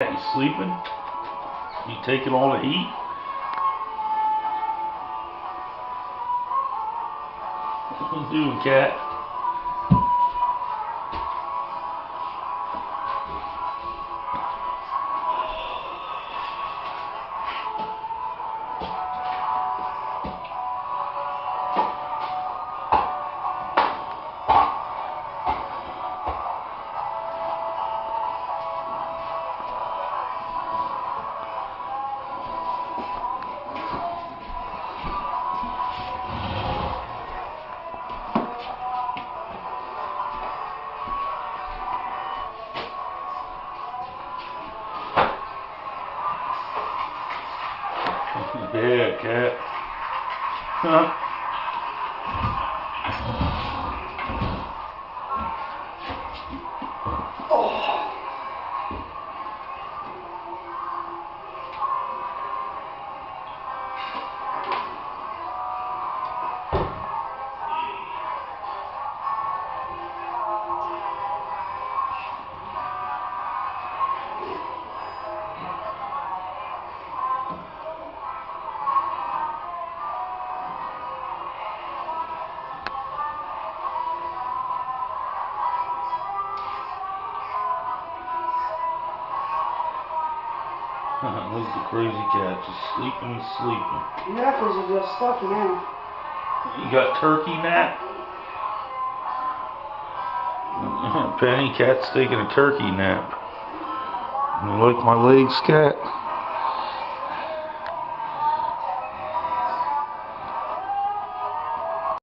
You sleeping? You taking all to eat? What you doing, cat? Yeah, cat. Huh? Look at the crazy cat, just sleeping and sleeping. Knuckles are just stuck now. You got turkey nap? Penny cat's taking a turkey nap. You like my legs, cat?